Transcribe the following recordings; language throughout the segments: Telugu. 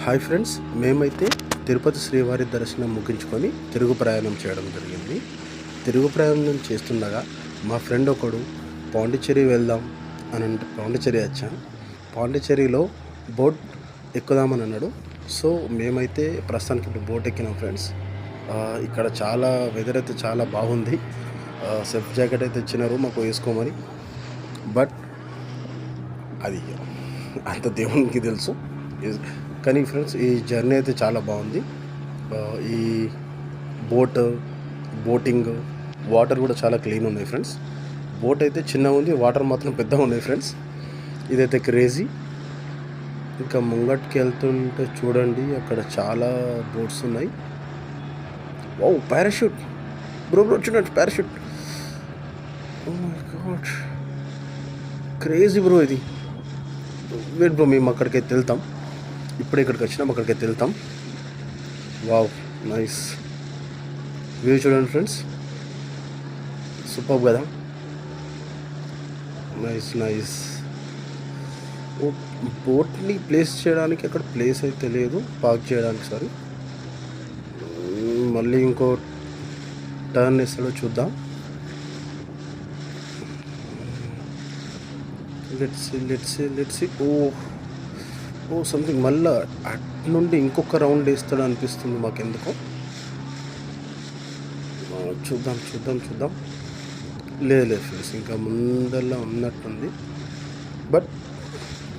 హాయ్ ఫ్రెండ్స్, మేమైతే తిరుపతి శ్రీవారి దర్శనం ముగించుకొని తిరుగు ప్రయాణం చేయడం జరిగింది. తిరుగు ప్రయాణం చేస్తుండగా మా ఫ్రెండ్ ఒకడు పాండిచ్చేరి వెళ్దాం అని అంటే పాండిచ్చేరి వచ్చాం. పాండిచ్చేరిలో బోట్ ఎక్కుదామని అన్నాడు. సో మేమైతే ప్రస్తుతానికి ఇప్పుడు బోట్ ఎక్కినాం ఫ్రెండ్స్. ఇక్కడ చాలా వెదర్ అయితే చాలా బాగుంది. సెల్ఫ్ జాకెట్ అయితే ఇచ్చినారు మాకు వేసుకోమని, బట్ అది అంత దేవునికి తెలుసు. కానీ ఫ్రెండ్స్, ఈ జర్నీ అయితే చాలా బాగుంది. ఈ బోటింగ్ వాటర్ కూడా చాలా క్లీన్ ఉన్నాయి ఫ్రెండ్స్. బోట్ అయితే చిన్నగా ఉంది, వాటర్ మాత్రం పెద్దగా ఉన్నాయి ఫ్రెండ్స్. ఇదైతే క్రేజీ. ఇంకా ముంగట్కి వెళ్తుంటే చూడండి, అక్కడ చాలా బోట్స్ ఉన్నాయి. ఓ పారాషూట్ బ్రో చూడండి, parachute. Oh my god, crazy bro ఇది. వెయిట్ బ్రో, మేము అక్కడికైతే వెళ్తాం. ఇప్పుడే ఇక్కడికి వచ్చినాం, అక్కడికైతే వెళ్తాం. వావ్, నైస్ వ్యూ చూడండి ఫ్రెండ్స్, సూపర్ కదా. నైస్. బోట్ని ప్లేస్ చేయడానికి అక్కడ ప్లేస్ అయితే లేదు పార్క్ చేయడానికి. సరే, మళ్ళీ ఇంకో టర్న్ ఇస్తాడో చూద్దాం. Let's see. ఓ సంథింగ్ మళ్ళా అటు నుండి ఇంకొక రౌండ్ వేస్తాడు అనిపిస్తుంది మాకెందుకో. చూద్దాం. లేదు ఫ్రెండ్స్, ఇంకా ముందల్లా ఉన్నట్టుంది. But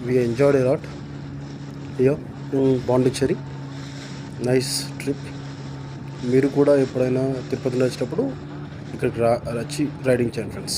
we enjoyed a lot. అయ్యో, పాండిచ్చేరి నైస్ ట్రిప్. మీరు కూడా ఎప్పుడైనా తిరుపతిలో వచ్చేటప్పుడు ఇక్కడికి వచ్చి రైడింగ్ చేయండి ఫ్రెండ్స్.